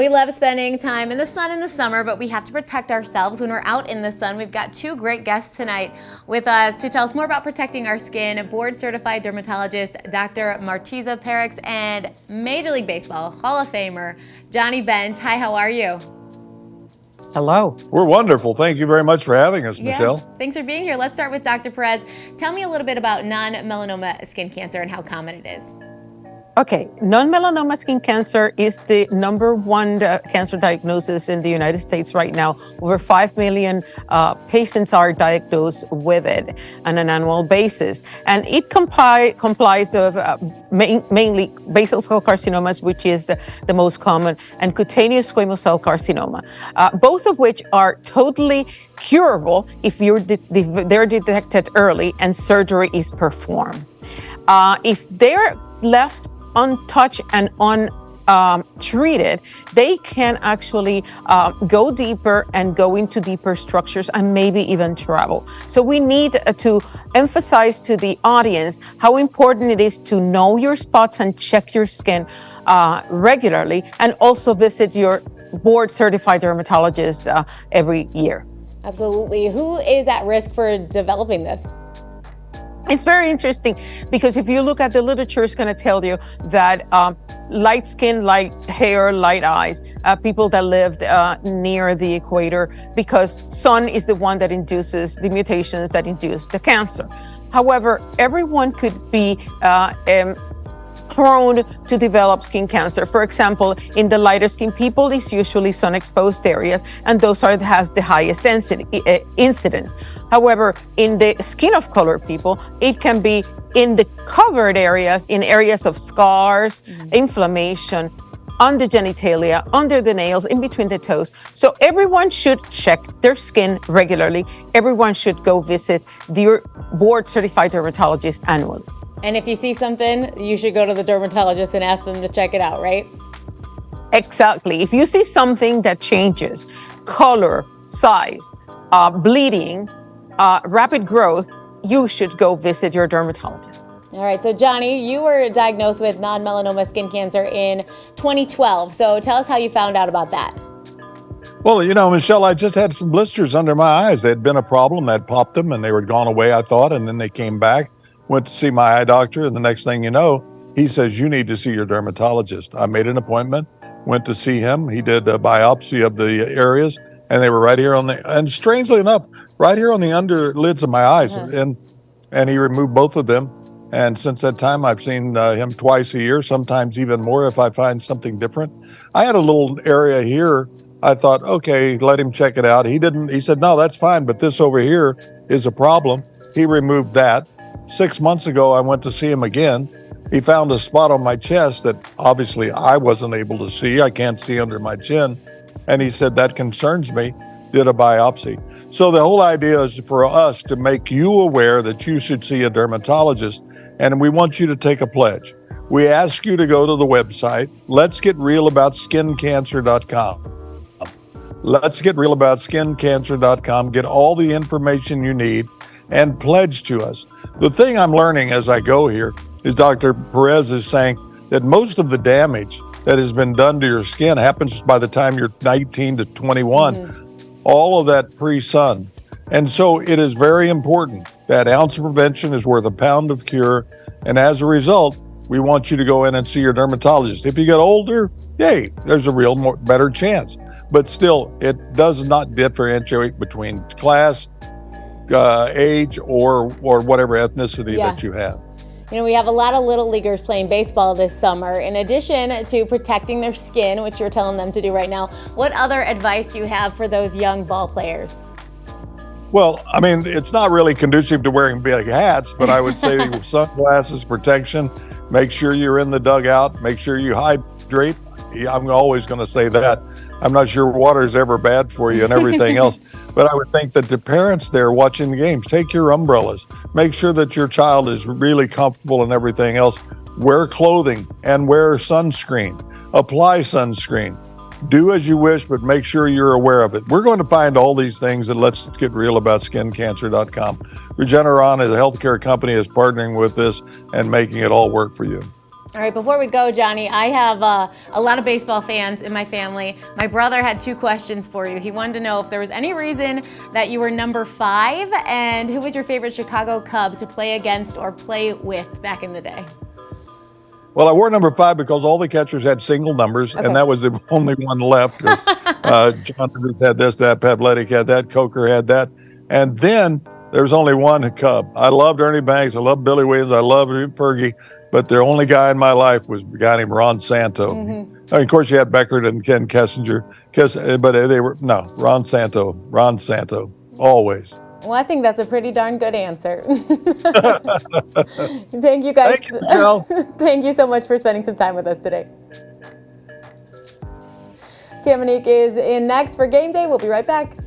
We love spending time in the sun in the summer, but we have to protect ourselves when we're out in the sun. We've got two great guests tonight with us to tell us more about protecting our skin. Board-certified dermatologist Dr. Maritza Perez and Major League Baseball Hall of Famer Johnny Bench. Hi, how are you? Hello. We're wonderful. Thank you very much for having us, Michelle. Thanks for being here. Let's start with Dr. Perez. Tell me a little bit about non-melanoma skin cancer and how common it is. Okay, non-melanoma skin cancer is the #1 cancer diagnosis in the United States right now. Over 5 million patients are diagnosed with it on an annual basis. And it complies of mainly basal cell carcinomas, which is the most common, and cutaneous squamous cell carcinoma, both of which are totally curable if they're detected early and surgery is performed. If they're left untouched and untreated, they can actually go deeper and go into deeper structures and maybe even travel. So we need to emphasize to the audience how important it is to know your spots and check your skin regularly, and also visit your board-certified dermatologist every year. Absolutely. Who is at risk for developing this? It's very interesting because if you look at the literature, it's going to tell you that light skin, light hair, light eyes, people that lived near the equator, because sun is the one that induces the mutations that induce the cancer. However, everyone could be prone to develop skin cancer. For example, in the lighter skin people, it's usually sun-exposed areas, and those has the highest incidence. However, in the skin of color people, it can be in the covered areas, in areas of scars, inflammation, on the genitalia, under the nails, in between the toes. So everyone should check their skin regularly. Everyone should go visit their board-certified dermatologist annually. And if you see something, you should go to the dermatologist and ask them to check it out, right? Exactly. If you see something that changes, color, size, bleeding, rapid growth, you should go visit your dermatologist. All right, so Johnny, you were diagnosed with non-melanoma skin cancer in 2012. So tell us how you found out about that. Well, you know, Michelle, I just had some blisters under my eyes. They had been a problem. I'd popped them and they were gone away, I thought, and then they came back. Went to see my eye doctor, and the next thing you know, he says, you need to see your dermatologist. I made an appointment, went to see him. He did a biopsy of the areas, and they were right here and strangely enough, right here on the underlids of my eyes. And he removed both of them. And since that time, I've seen him twice a year, sometimes even more if I find something different. I had a little area here. I thought, okay, let him check it out. He didn't. He said, no, that's fine, but this over here is a problem. He removed that. 6 months ago, I went to see him again. He found a spot on my chest that obviously I wasn't able to see. I can't see under my chin. And he said, that concerns me, did a biopsy. So the whole idea is for us to make you aware that you should see a dermatologist. And we want you to take a pledge. We ask you to go to the website, letsgetrealaboutskincancer.com. Letsgetrealaboutskincancer.com. Get all the information you need and pledge to us. The thing I'm learning as I go here is Dr. Perez is saying that most of the damage that has been done to your skin happens by the time you're 19 to 21, all of that pre-sun. And so it is very important that ounce of prevention is worth a pound of cure. And as a result, we want you to go in and see your dermatologist. If you get older, yay, there's a better chance. But still, it does not differentiate between class, age, or whatever ethnicity that you have. You know, we have a lot of little leaguers playing baseball this summer. In addition to protecting their skin, which you're telling them to do right now, what other advice do you have for those young ball players? Well, I mean, it's not really conducive to wearing big hats, but I would say sunglasses, protection, make sure you're in the dugout, make sure you hydrate. I'm always going to say that. I'm not sure water is ever bad for you and everything else, but I would think that the parents there watching the games, take your umbrellas, make sure that your child is really comfortable and everything else. Wear clothing and wear sunscreen, apply sunscreen. Do as you wish, but make sure you're aware of it. We're going to find all these things at letsgetrealaboutskincancer.com. Regeneron as a healthcare company is partnering with this and making it all work for you. All right, before we go, Johnny, I have a lot of baseball fans in my family. My brother had 2 questions for you. He wanted to know if there was any reason that you were number 5, and who was your favorite Chicago Cub to play against or play with back in the day? Well, I wore number 5 because all the catchers had single numbers, Okay. and that was the only one left. Because John Rivers had this, that, Pavletic had that, Coker had that, and then there's only one Cub. I loved Ernie Banks, I loved Billy Williams, I loved Fergie, but the only guy in my life was a guy named Ron Santo. I mean, of course, you had Beckert and Ken Kessinger, but they were Ron Santo, always. Well, I think that's a pretty darn good answer. Thank you, guys. Thank you, Michelle. Thank you so much for spending some time with us today. Tamanique is in next for Game Day. We'll be right back.